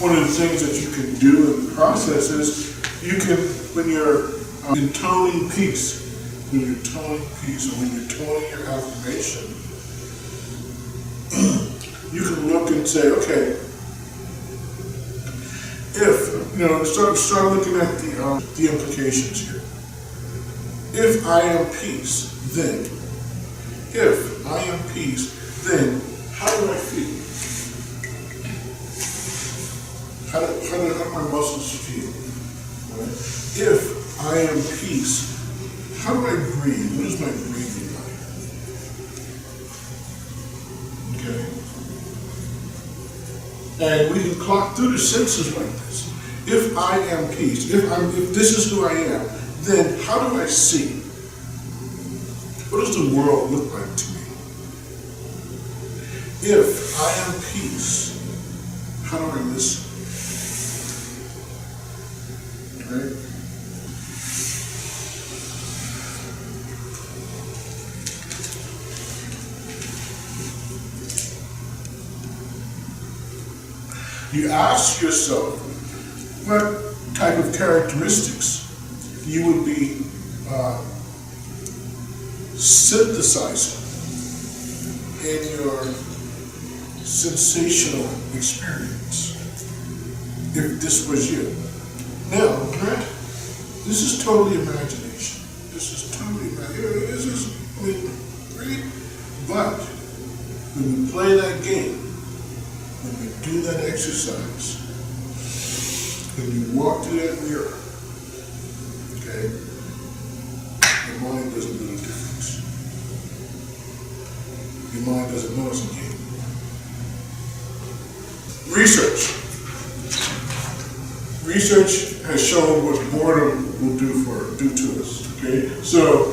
One of the things that you can do in the process is you can, when you're intoning peace, or when you're toning your affirmation, you can look and say, okay, if, start looking at the implications here. If I am peace, then. If I am peace, then how do I feel? How do my muscles feel? Right? If I am peace, how do I breathe? What is my breathing like? Okay? And we can clock through the senses like this. If I am peace, if this is who I am, then how do I see? What does the world look like to me? If I am peace, how do I listen? Right? You ask yourself what type of characteristics you would be synthesizing in your sensational experience if this was you. Now, right? This is totally imagination. This is totally imagination. This is, right? But when we play that game, when we do that exercise, when you walk through that mirror, okay, your mind doesn't know the difference. Your mind doesn't know it's a game. Research has shown what boredom will do to us. Okay, so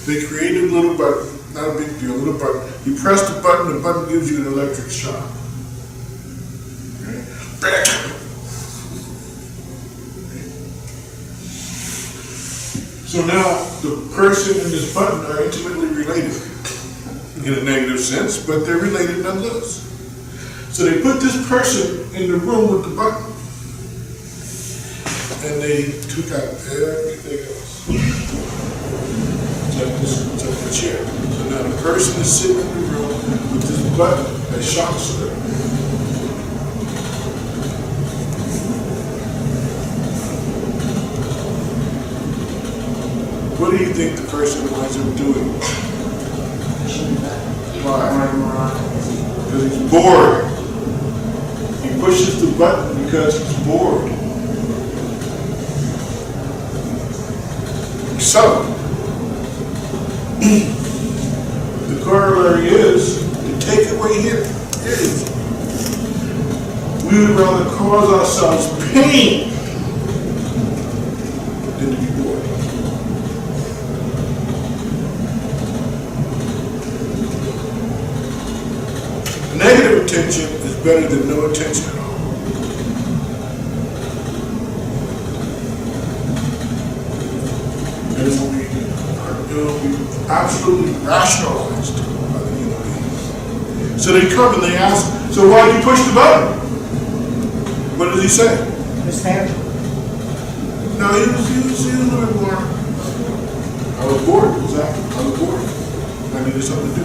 they created a little button, not a big deal, a little button. You press the button gives you an electric shock. Okay? So now the person and this button are intimately related in a negative sense, but they're related nonetheless. So they put this person in the room with the button, and they took out everything else. It's like a chair. So now the person is sitting in the room with this button that shocks them. What do you think the person winds up doing? Why? Because he's bored. He pushes the button because he's bored. So, the corollary is, the takeaway here is, we would rather cause ourselves pain than to be bored. Negative attention is better than no attention at all. It will be absolutely rationalized by the human being. So they come and they ask, so why did you push the button? What does he say? Understand? No, he was a little more. I was bored, exactly. I was bored. I needed something to do.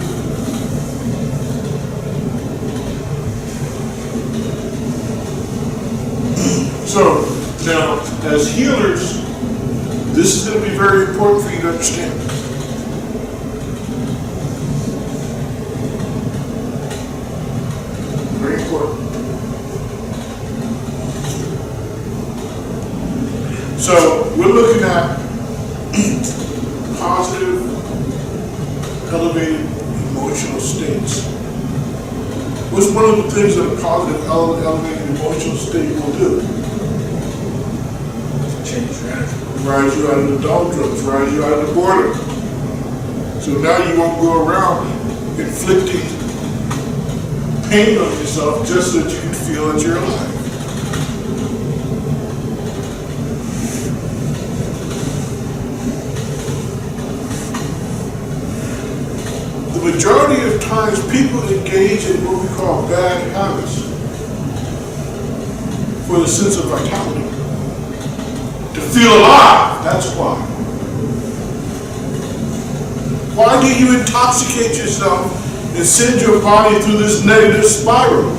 So, now, as healers, this is going to be very important for you to understand. Very important. So, we're looking at positive, elevated emotional states. What's one of the things that a positive, elevated emotional state will do? Change your energy. Rise you out of the doldrums, rise you out of the boredom. So now you won't go around inflicting pain on yourself just so that you can feel that you're alive. The majority of times people engage in what we call bad habits. for the sense of vitality. To feel alive, that's why. Why do you intoxicate yourself and send your body through this negative spiral?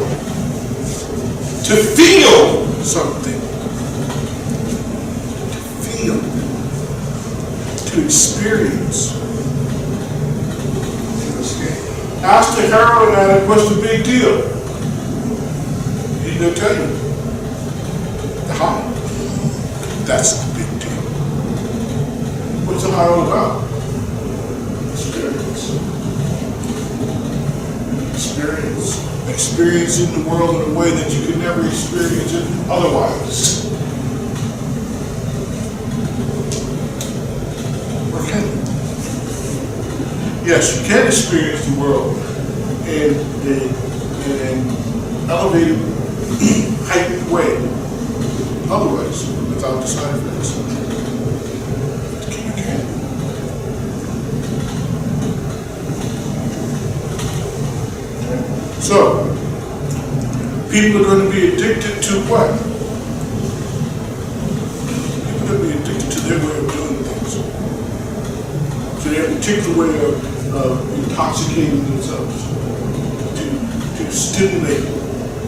To feel something. To feel. To experience. Ask the heroin addict what's the big deal. He's going to tell you. The high. That's the big deal. What's the high all about? Experience. Experience. Experiencing the world in a way that you could never experience it otherwise. Or can you? Yes, you can experience the world in an elevated, heightened way. Otherwise, without the side effects. You can. So, people are going to be addicted to what? People are going to be addicted to their way of doing things. So they have a particular way of intoxicating themselves to stimulate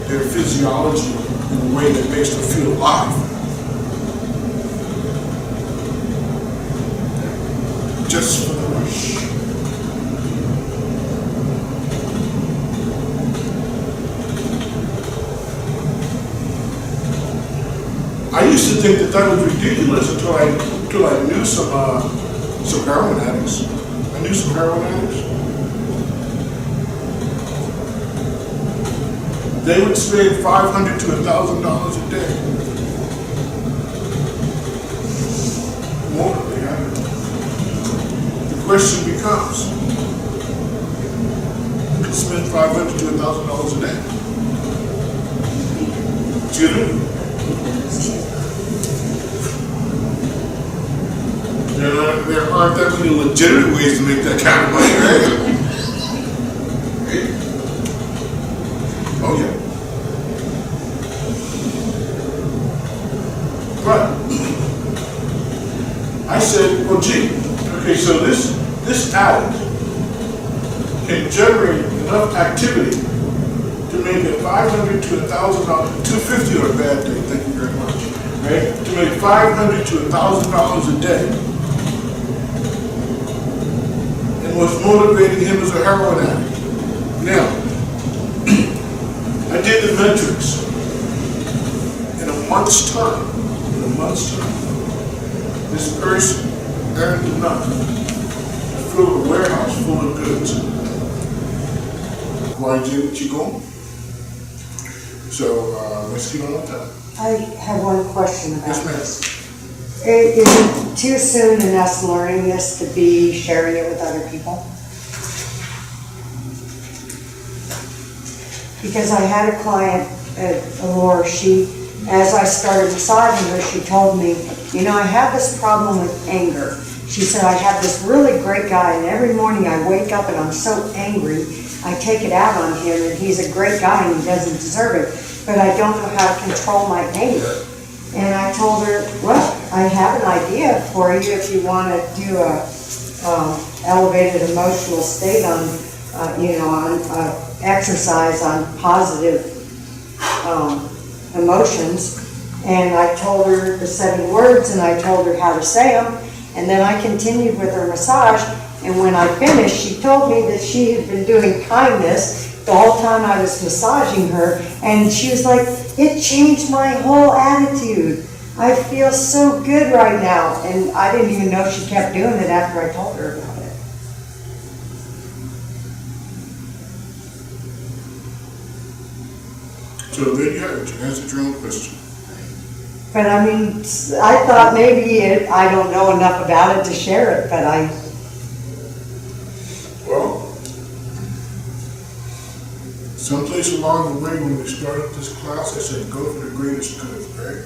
their physiology in a way that makes them feel alive. Just for the rush. I used to think that was ridiculous until I knew some heroin addicts. I knew some heroin addicts. They would spend $500 to $1,000 a day. More than they had. The question becomes, who can spend $500 to $1,000 a day? Excuse me? There aren't that many legitimate ways to make that kind of money, right? Oh yeah. But I said, well gee, okay, so this addict can generate enough activity to make it $500 to $1,000, $250 on a bad day, thank you very much. Right? To make $500 to $1,000 a day. And what's motivating him as a heroin addict. Now, I did the metrics. In a month's time, this person earned enough to fill a warehouse full of goods. Why did you go? So let's get on with that. I have one question about Yes, ma'am. this. Is it too soon in us learning this to be sharing it with other people? Because I had a client at Aurora, as I started massaging her, she told me, you know, I have this problem with anger. She said, I have this really great guy, and every morning I wake up and I'm so angry, I take it out on him, and he's a great guy and he doesn't deserve it, but I don't know how to control my anger. And I told her, well, I have an idea for you if you want to do a elevated emotional state on, on exercise on positive emotions. And I told her the 7 words, and I told her how to say them. And then I continued with her massage. And when I finished, she told me that she had been doing kindness the whole time I was massaging her. And she was like, it changed my whole attitude. I feel so good right now. And I didn't even know she kept doing it after I told her about it. So there you have it. You answered your own question. But I mean, I thought maybe I don't know enough about it to share it, but Well, someplace along the way when we started this class, I said, go for the greatest good, right?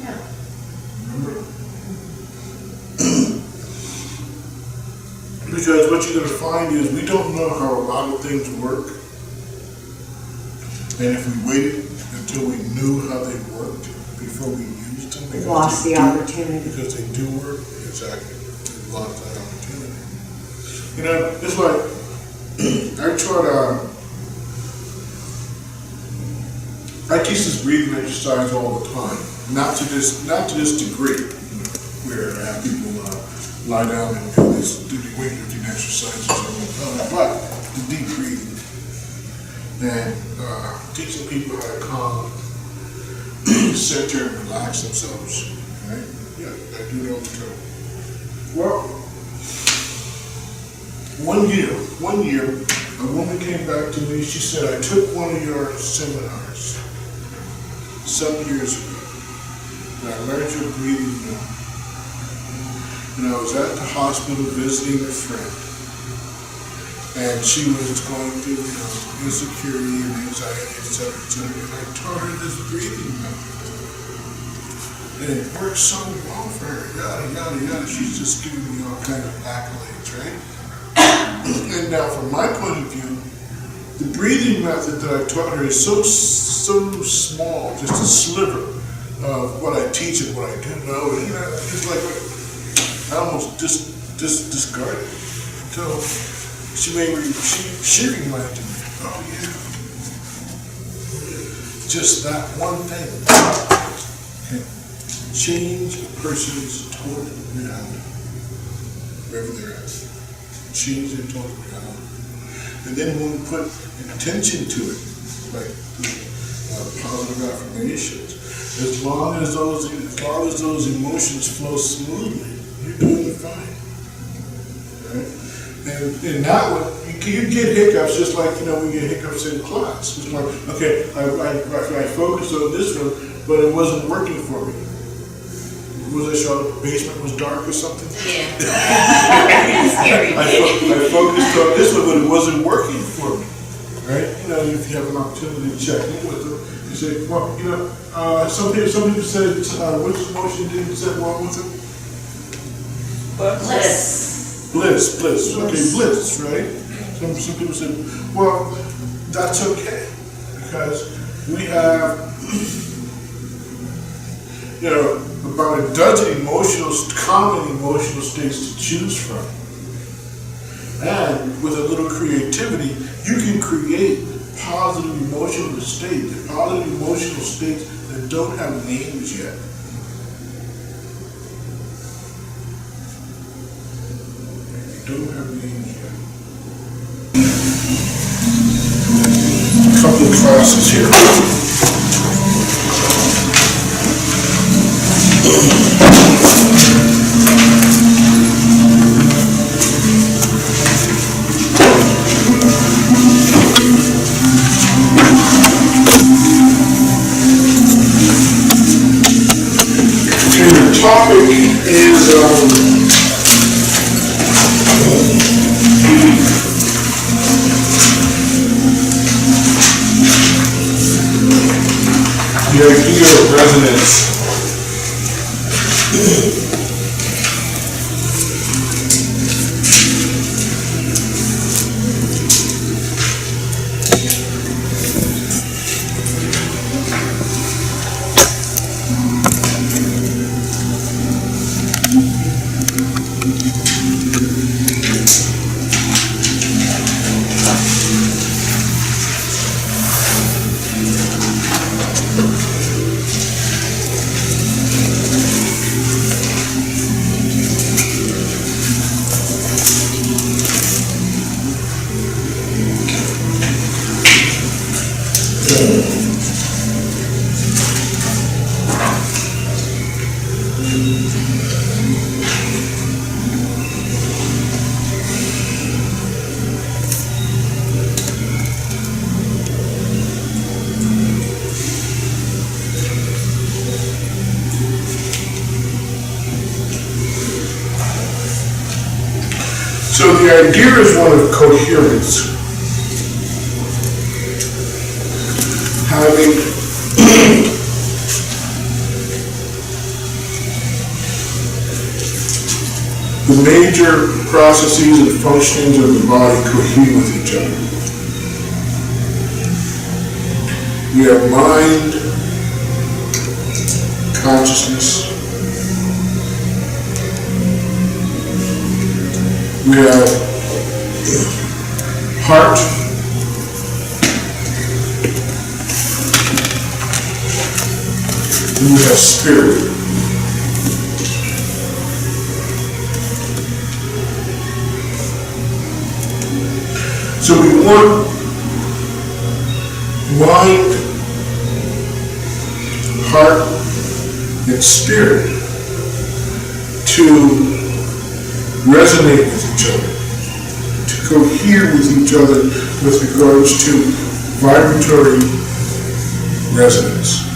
Yeah. Remember? Because what you're going to find is we don't know how a lot of things work. And if we waited until we knew before we used them. We lost the opportunity. Because they do work, exactly. We lost that opportunity. You know, it's like, I teach this breathing exercise all the time. Not to this degree, where I have people lie down and do the weightlifting exercises but the deep breathing and teaching people how to calm, center, and relax themselves. Right? Yeah, I do it all the time. Well, one year, a woman came back to me. She said, "I took one of your seminars some years ago. And I learned your breathing now. And I was at the hospital visiting a friend. And she was going through, insecurity and anxiety, etc., etc. And I taught her this breathing method. And it worked so well for her, yada, yada, yada. She's just giving me all kind of accolades, right? And now from my point of view, the breathing method that I taught her is so small, just a sliver of what I teach and what I do know. And, it's like I almost discarded it until she reminded me, oh yeah, just that one thing can change a person's total reality, wherever they're at. Change their total reality. And then when we put intention to it, like positive affirmations, as long as those emotions flow smoothly, you're doing fine. Right? And that one, you get hiccups just like we get hiccups in class. It's like, okay, I focused on this one, but it wasn't working for me. Was I sure the basement was dark or something? Yeah. I focused on this one, but it wasn't working for me. Right? If you have an opportunity to check in with them, you say, well, some people said, which emotion did you say wrong with them? Bliss. Okay, bliss, right? Some people said, well, that's okay, because we have, about a dozen common emotional states to choose from. And with a little creativity, you can create positive emotional states that don't have names yet. Don't have names yet. A couple of classes here. And the topic is the idea of resonance. So the idea is one of coherence. Having the major processes and functionings of the body cohere with each other. We have mind, consciousness. We have heart. And we have spirit. So we want mind, heart, and spirit to resonate with each other, to cohere with each other with regards to vibratory resonance.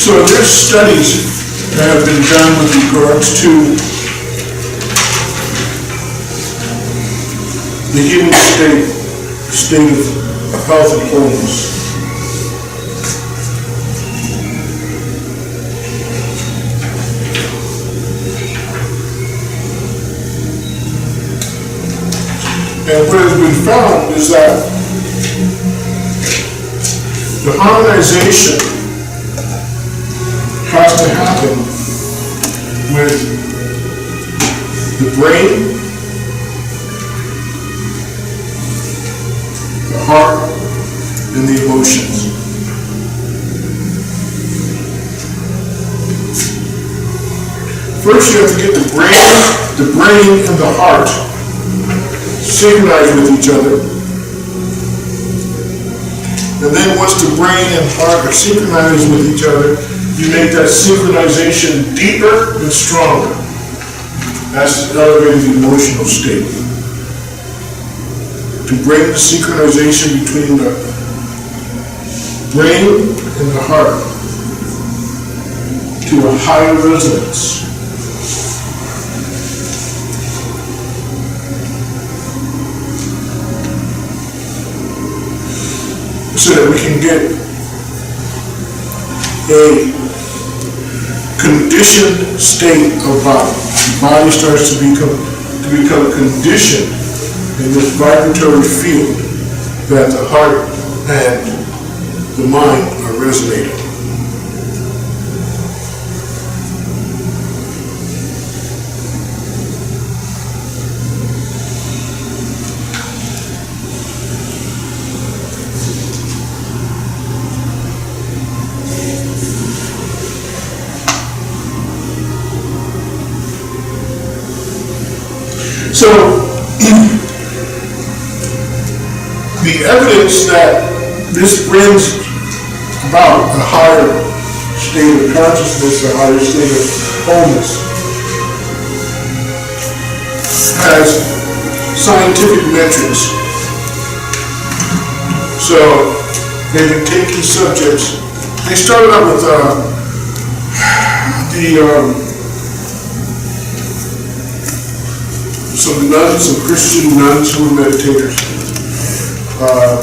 So there's studies that have been done with regards to the human state of health and wholeness. And what has been found is that the harmonization has to happen with the brain, the heart, and the emotions. First you have to get the brain and the heart synchronized with each other. And then once the brain and heart are synchronized with each other, you make that synchronization deeper and stronger. That's to elevate the emotional state. To bring the synchronization between the brain and the heart to a higher resonance. So that we can get a conditioned state of body. The body starts to become conditioned in this vibratory field that the heart and the mind are resonating. So, the evidence that this brings about a higher state of consciousness, a higher state of wholeness, has scientific metrics. So, they've been taking subjects. They started out with some nuns, some Christian nuns who were meditators,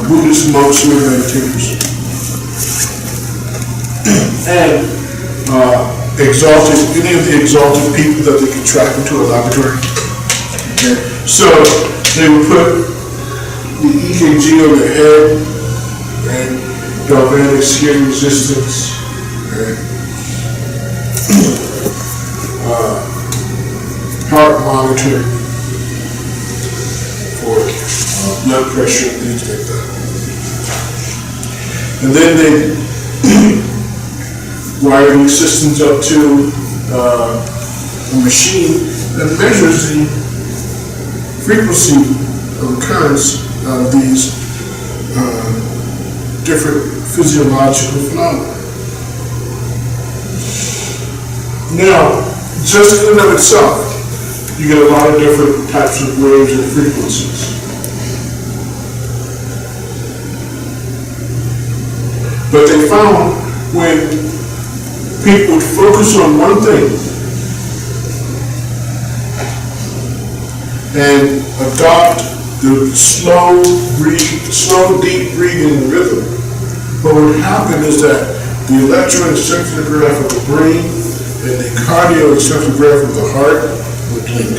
Buddhist monks who were meditators, and any of the exalted people that they could track into a laboratory. Okay. So they would put the EKG on their head, and galvanic skin resistance, and heart monitor for blood pressure and things like that. And then they wire these systems up to a machine that measures the frequency of occurrence of these different physiological phenomena. Now, just in and of itself, you get a lot of different types of waves and frequencies. But they found when people would focus on one thing and adopt the slow, deep breathing rhythm, what would happen is that the electroencephalograph of the brain and the cardioencephalograph of the heart would link.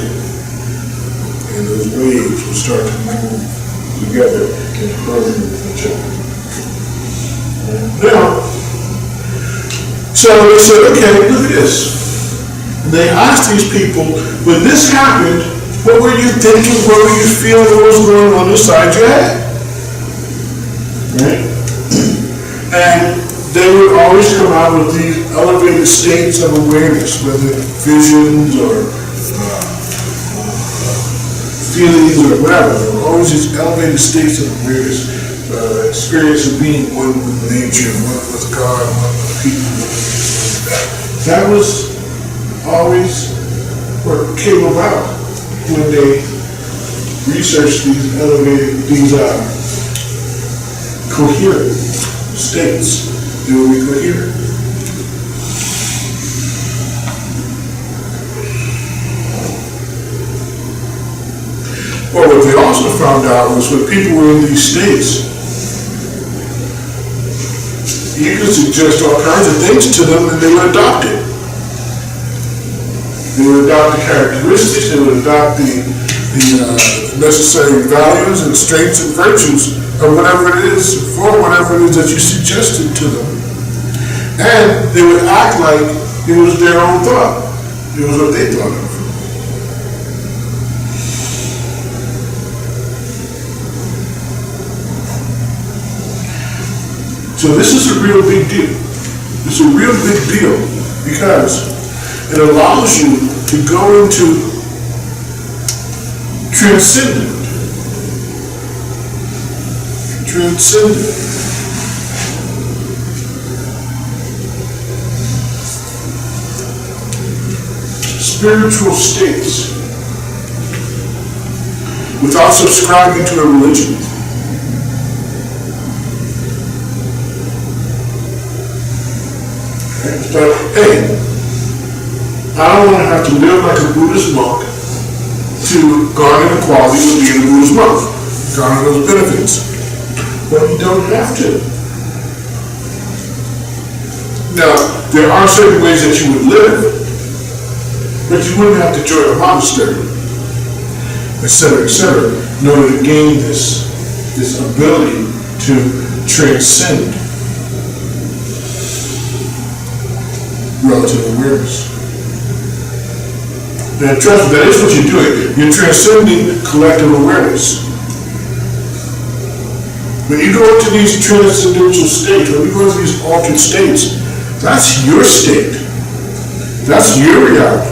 And those waves would start to move together in harmony with each other. Now, so they said, okay, look at this. And they asked these people, when this happened, what were you thinking, what were you feeling, what was going on inside your head? Right? And they would always come out with these elevated states of awareness, whether visions or feelings or whatever. There were always these elevated states of awareness, experience of being one with nature, one with God, one with people. That was always what came about when they researched these coherent states. They will be coherent. Well, what they also found out was when people were in these states, you could suggest all kinds of things to them and they would adopt it. They would adopt the characteristics, they would adopt the necessary values and strengths and virtues of whatever it is, for whatever it is that you suggested to them. And they would act like it was their own thought. It was what they thought of. So this is a real big deal. It's a real big deal because it allows you to go into transcendent spiritual states without subscribing to a religion. So, hey, I don't want to have to live like a Buddhist monk to garner the quality of being a Buddhist monk, garner those benefits. But you don't have to. Now, there are certain ways that you would live, but you wouldn't have to join a monastery, etc., in order to gain this ability to transcend relative awareness. Now trust me, that is what you're doing. You're transcending collective awareness. When you go into these transcendental states, when you go into these altered states, that's your state. That's your reality.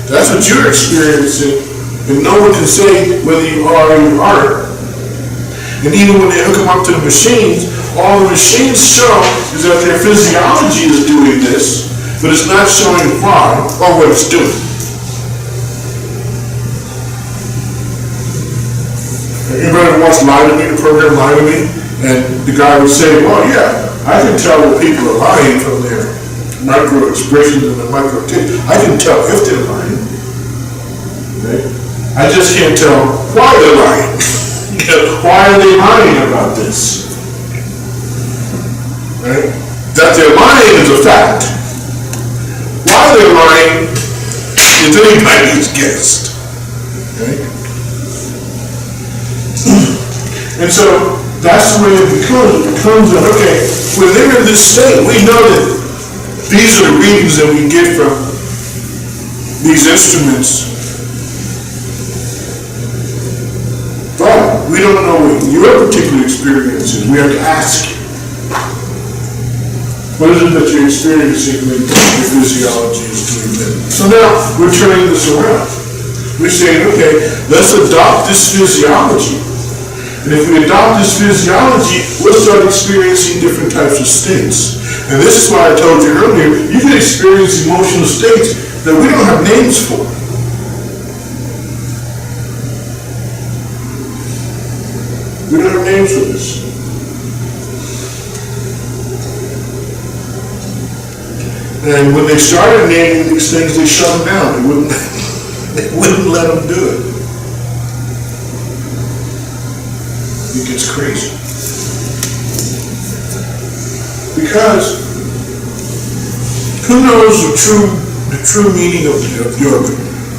That's what you're experiencing, and no one can say whether you are or you aren't. And even when they hook them up to the machines, all the machines show is that their physiology is doing this, but it's not showing why or what it's doing. Anybody watch Lie to Me, the program Lie to Me? And the guy would say, well, yeah, I can tell when people are lying from their micro expressions and their micro tics. I can tell if they're lying. Okay? I just can't tell why they're lying. Why are they lying about this? Right? That they're lying is a fact. Why they're lying is anybody's guess. Okay? And so that's the way it becomes. It becomes that, okay, when they're in this state, we know that these are the readings that we get from these instruments. But we don't know what your particular experience is. We have to ask you. What is it that you're experiencing when your physiology is doing that? So now we're turning this around. We're saying, okay, let's adopt this physiology. And if we adopt this physiology, we'll start experiencing different types of states. And this is why I told you earlier, you can experience emotional states that we don't have names for. We don't have names for this. And when they started naming these things, they shut them down. They wouldn't let them do it. It gets crazy. Because who knows the true meaning of yoga?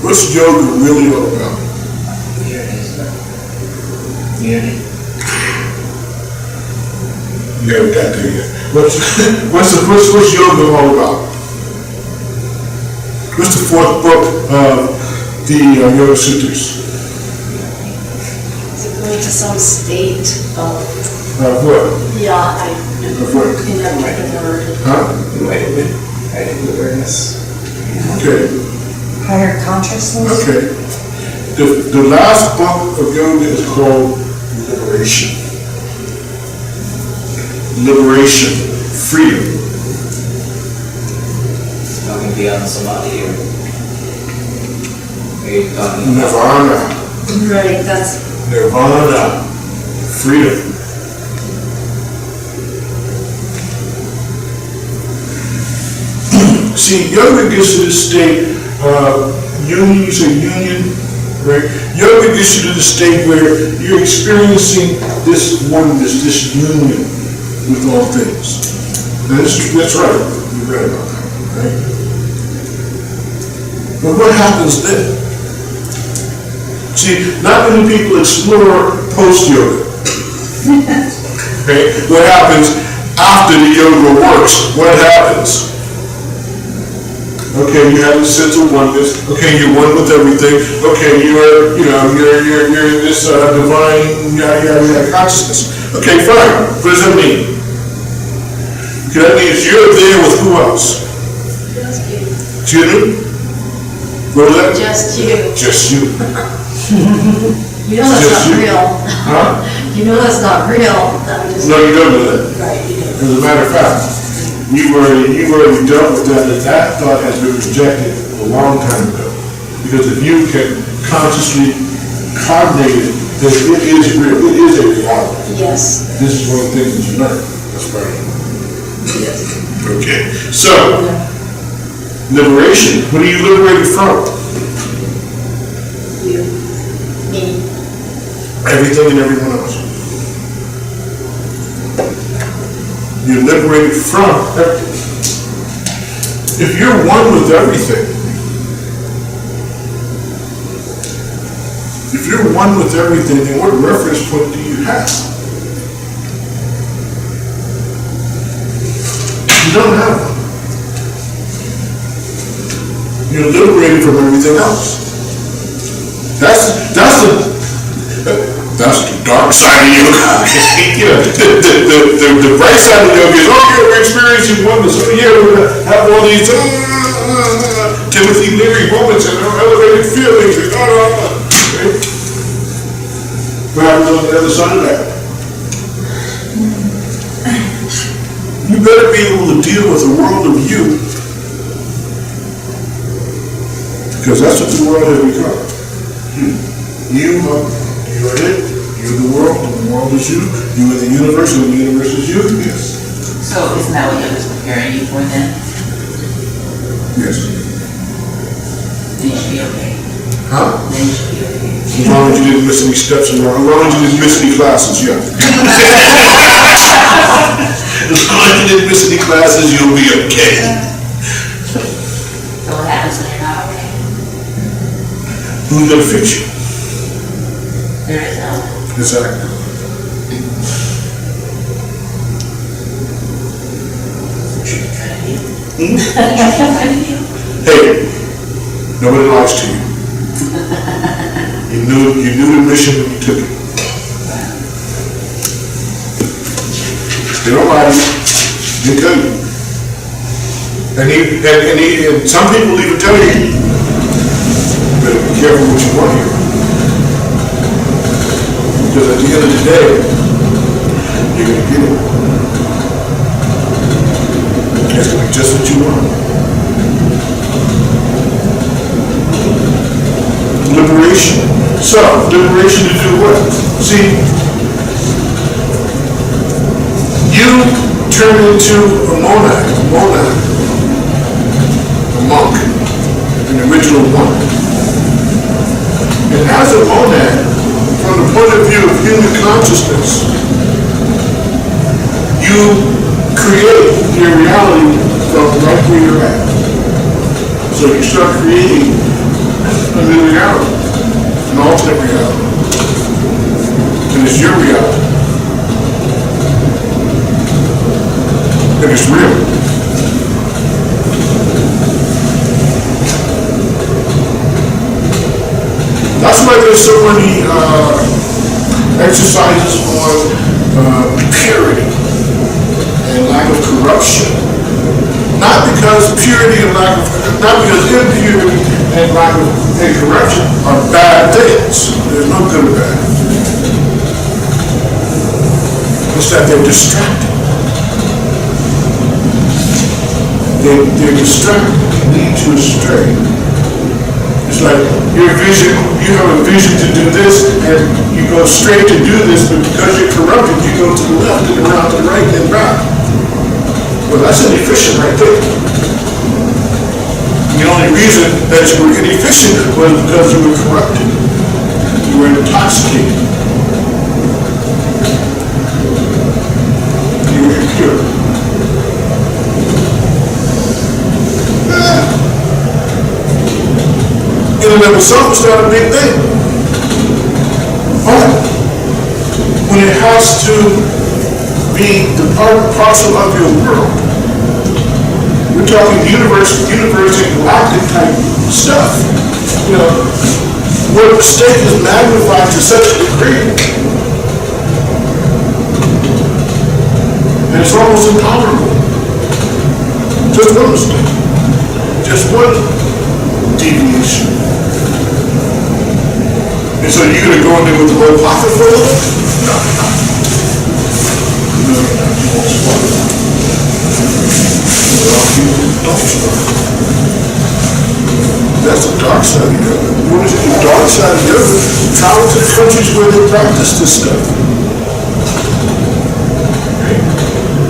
What's yoga really all about? Unity. You haven't got there yet. What's yoga all about? What's the fourth book of the Yoga Sutras? Is it going to some state of, What? yeah, I Of what? can never get the word. Huh? Enlightenment. Heightened awareness. Okay. Higher consciousness? Okay. The last book of yoga is called Liberation. Liberation. Freedom. Talking beyond samadhi or are you talking about Nirvana. Right, that's, Nirvana. Freedom. See, yoga gets to the state, union, you say union, right? Yoga gets you to the state where you're experiencing this oneness, this union with all things. And that's right, you read about that, right? But what happens then? See, not many people explore post-yoga. Okay? What happens after the yoga works? What happens? Okay, you have a sense of oneness. Okay, you're one with everything. Okay, you're this divine yada yada yada consciousness. Okay, fine. What does that mean? Okay, that means you're there with who else? just you. Excuse me? What was that? Just you. Just you. You know that's Just not you. real. Huh? You know that's not real. I'm just, No, you don't know that. right, you do. As a matter of fact, you've already dealt with that thought has been rejected a long time ago. Because if you can consciously cognate it, then it is real, it is a reality. Yes, This is one of the things that you learn. That's right. yes. Okay, so, liberation, what are you liberated from? You, me, Everything and everyone else. You're liberated from everything. If you're one with everything, then what reference point do you have? You don't have one. You're liberated from everything else. That's the dark side of yoga. You know, the bright side of yoga is, oh yeah, we're experiencing oneness. Oh yeah, we're gonna have all these Timothy Leary moments and elevated feelings and okay? What happens on the other side of that? You better be able to deal with the world of you, because that's what the world has become. You are it, you're the world, and the world is you. You are the universe, and the universe is you. Yes. So isn't that what yoga's preparing you for then? Yes. Then you should be okay. Huh? Then you should be okay. As long as you didn't miss any steps in as long as you didn't miss any classes, yeah. As long as you didn't miss any classes, you'll be okay. So what happens when you're not okay? Who's gonna fix you? There is no. Exactly. Hey, nobody lies to you. You knew the mission when you took it. They don't lie to you. They tell you. And some people even tell you, you better be careful what you want here. Because at the end of the day, you're going to get it. It's going to be just what you want. Liberation. So, liberation to do what? See, you turn into a monad. monk, an original monk. And as a monad, from the point of view of human consciousness, you create your reality from right where you're at. So you start creating a new reality, an alternate reality. And it's your reality. And it's real. That's why there's so many exercises on purity and lack of corruption. Not because purity and lack of, not because impurity and lack of and corruption are bad things. There's no good or bad. It's that they're distracting. They're distracting, lead you astray. It's like your vision, you have a vision to do this, and you go straight to do this, but because you're corrupted, you go to the left and around to the right and back. Well, that's inefficient right there. The only reason that you were inefficient was because you were corrupted. You were intoxicated. You were impure. In and of itself, it's not a big thing. But when it has to be the part and parcel of your world, we're talking universe and galactic type stuff. You know, where the mistake is magnified to such a degree, and it's almost intolerable. Just one mistake. Just one deviation. And so you're going to go in there with the whole pocket full of it? No, no. No, you won't spoil it. Don't spoil it. That's the dark side of yoga. What is the dark side of yoga? Travel to the countries where they practice this stuff.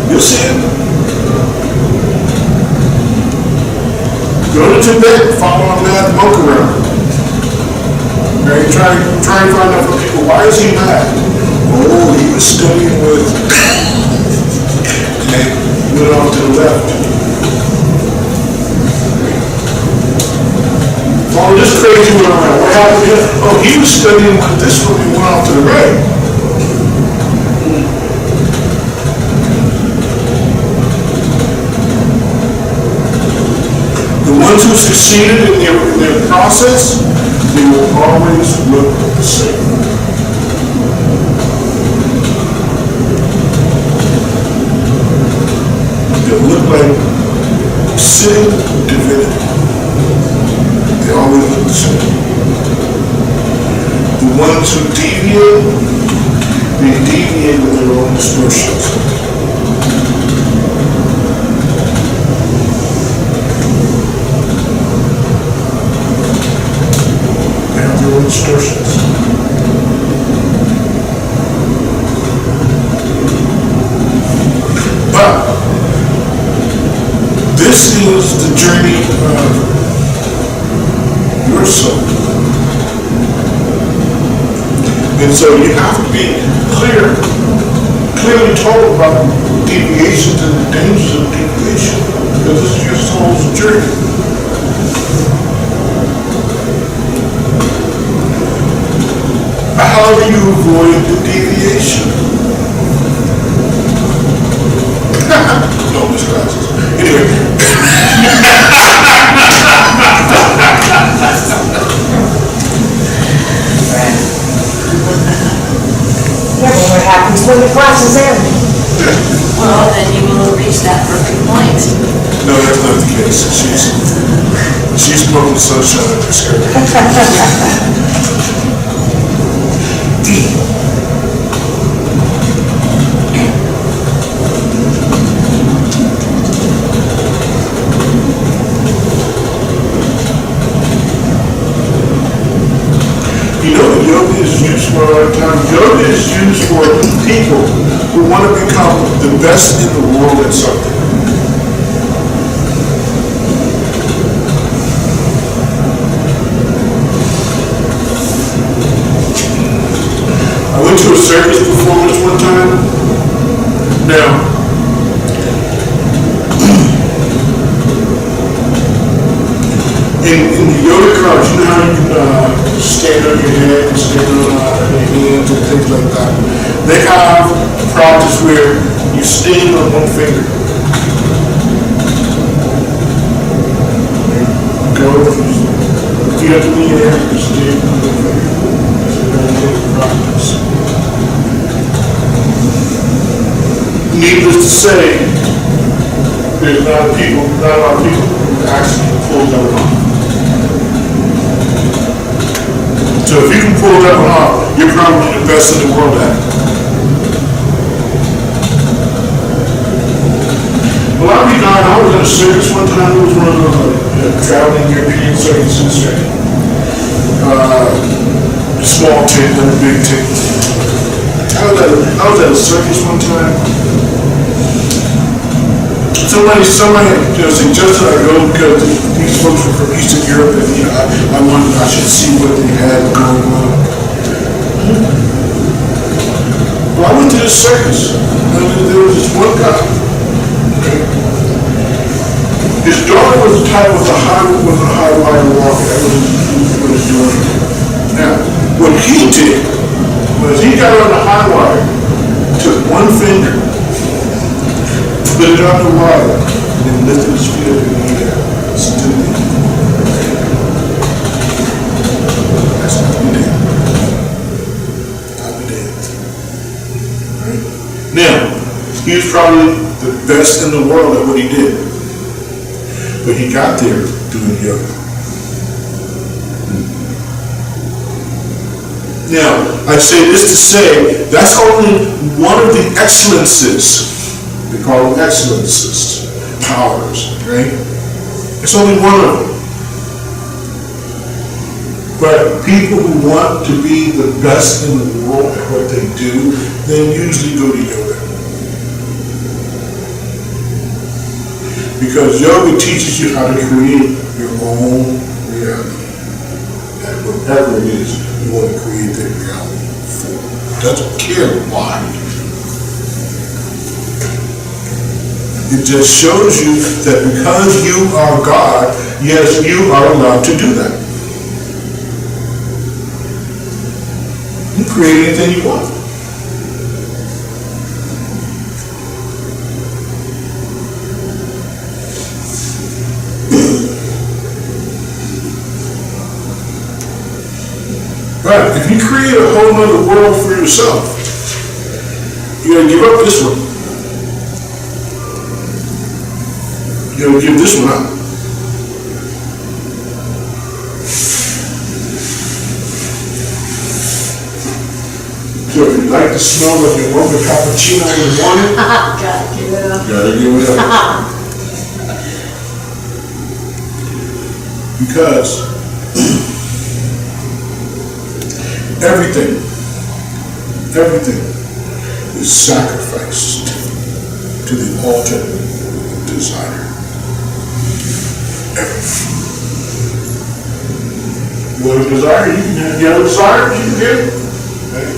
You'll see it. Go to Tibet, follow a mad monk around. Right? Try and find out from people, why is he mad? Oh, he was studying with, and went off to the left. Follow this crazy one around. What happened here? Oh, he was studying with this one and went off to the right. The ones who succeeded in their process, they will always look the same. They'll look like sitting divinity. They always look the same. The ones who deviate, they deviate with their own distortions. Distortions. But this is the journey of your soul. And so you have to be clearly told about deviations and the dangers of deviation, because this is your soul's journey. How do you avoid the deviation? No, Miss Glasses. Anyway. Yeah, but what happens when the class is end? Well, then you will reach that perfect point. No, that's not the case. She's blowing the sunshine in her skirt. You know what yoga is used for all the time? Yoga is used for people who want to become the best in the world at something. went to a circus performance one time. Now, in the yoga cars, you know how you can stand on your head and stand on your hands and things like that. They have practice where you stand on one finger. Go, if you have to be there, you stand on one finger. It's a very good practice. Needless to say, there's not a lot of people who actually pull that one off. So if you can pull that one off, you're probably the best in the world at it. A lot of people, I was in a circus one time. It was one of those traveling European circuses, right? Small tent and a big tent. I was at a circus one time. Somebody suggested I go because these folks were from Eastern Europe, and I should see what they had going on. Well, I went to this circus, and there was this one guy. Okay? His daughter was the type of a high wire walker. That was what his daughter did. Now, what he did was he got on the high wire, took one finger, put it on the wire, and then lifted his feet up in the air. Stood there. That's how we did. How we did. Right? Now, he was probably the best in the world at what he did. But he got there doing yoga. Now, I say this to say, that's only one of the excellences. We call them excellences, powers, right? It's only one of them. But people who want to be the best in the world at what they do, they usually go to yoga. Because yoga teaches you how to create your own reality. And whatever it is you want to create that reality for. It doesn't care why. It just shows you that because you are God, yes, you are allowed to do that. You create anything you want. Right, if you create a whole other world for yourself, you gotta give up this one. You gotta give this one up. So if you like the smell of your mocha cappuccino in the morning, Gotta give it up. gotta give it up. Because everything is sacrificed to the altar of desire. Everything. You want a desire? You can have the other desire, you can get it. Right?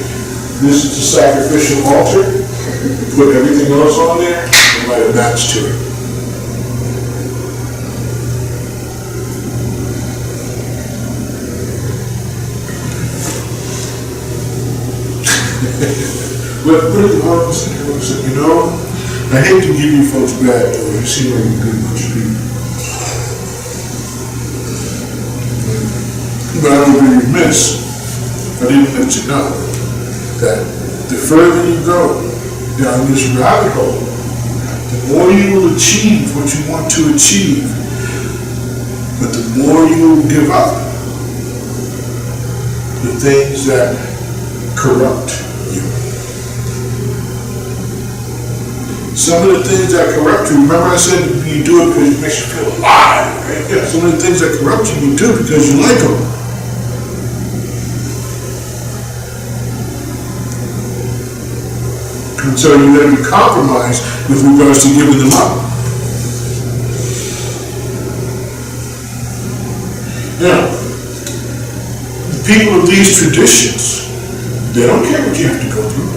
This is the sacrificial altar. You put everything else on there and light a match to it. But put it in heart and said, you know, I hate to give you folks bad, though. You seem like a good bunch of people. But I would be remiss if I didn't let you know that the further you go down this rabbit hole, the more you will achieve what you want to achieve, but the more you will give up the things that corrupt you. Some of the things that corrupt you, remember I said you do it because it makes you feel alive, right? Yeah, some of the things that corrupt you, you do because you like them. And so you're going to be compromised with regards to giving them up. Now, the people of these traditions, They don't care what you have to go through.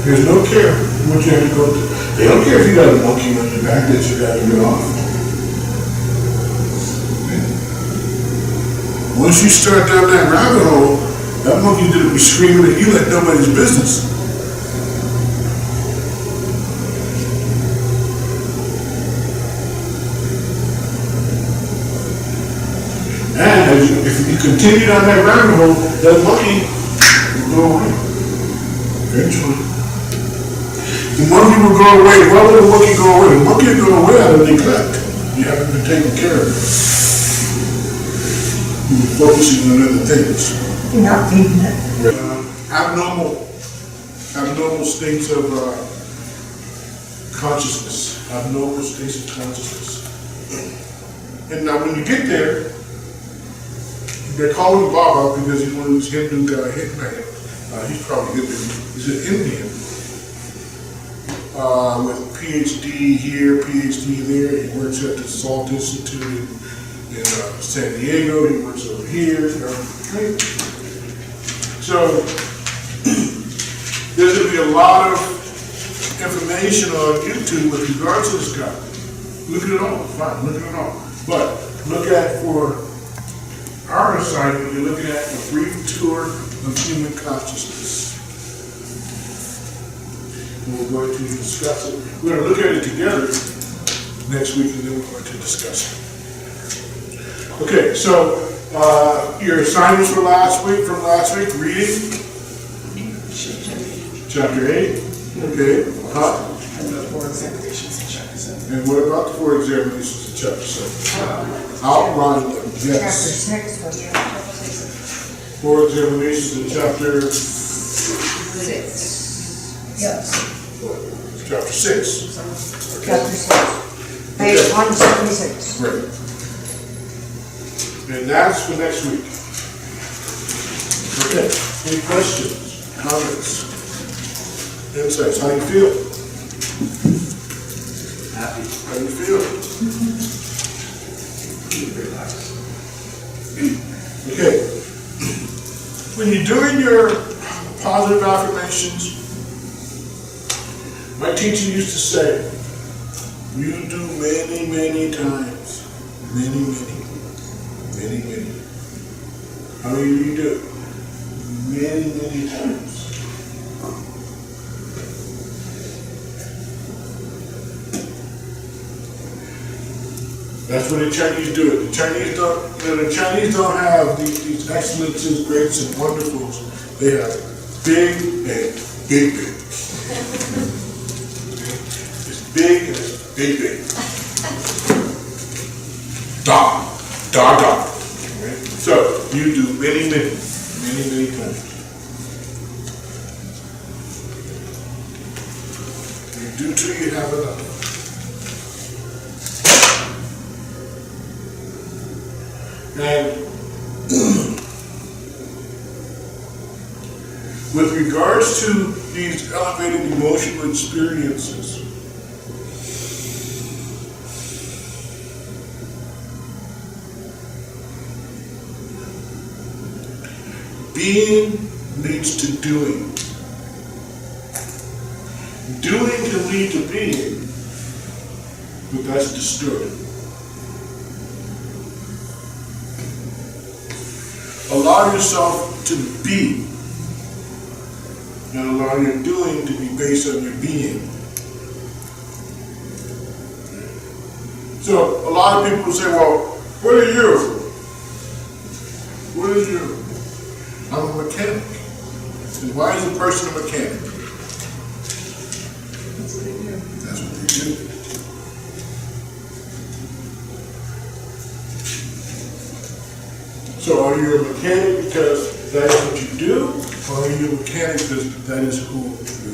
There's no care what you have to go through. They don't care if you got a monkey on your back that you got to get off. Once you start down that rabbit hole, that monkey's gonna be screaming at you like nobody's business. And if you continue down that rabbit hole, that monkey will go away. Eventually. The monkey will go away. Why would the monkey go away? The monkey will go away out of neglect. You haven't been taking care of it. You're focusing on other things. You're not feeding it. Abnormal states of consciousness. Abnormal states of consciousness. And now when you get there, they call him Baba because he's one of these Hindu guy hitman. He's probably Hindu. He's an Indian. With PhD here, PhD there. He works at the Salt Institute in San Diego. He works over here. Right? So there's going to be a lot of information on YouTube with regards to this guy. Look at it all. Fine, look at it all. But look at for our assignment, you're looking at a brief tour of human consciousness. And we're going to discuss it. We're going to look at it together next week, and then we're going to discuss it. Okay, so your assignments for last week, reading chapter 8. Okay. And the 4 examinations in chapter 7. And what about the 4 examinations in chapter 7? Outline them. Chapter Yes. 6 was 4 examinations in chapter 6. Yes. Chapter 6. Okay. Chapter 6. Page 176. Great. And that's for next week. Okay. Any questions, comments, insights? How do you feel? Happy. How do you feel? Relax. Okay. When you're doing your positive affirmations, my teacher used to say, you do many, many times. Many, many. Many, many. How many do you do? Many, many times. That's what the Chinese do it. The Chinese don't have these excellences, greats, and wonderfuls. They have big and big, big. It's big and it's big, big. Da. Okay? So you do many, many times. You do till you have enough. And with regards to these elevated emotional experiences, being leads to doing. Doing can lead to being, but that's distorted. Allow yourself to be, and allow your doing to be based on your being. So a lot of people say, well, what are you? What is you? I'm a mechanic. And why is a person a mechanic? That's what they do. So are you a mechanic because that is what you do, or are you a mechanic because that is who you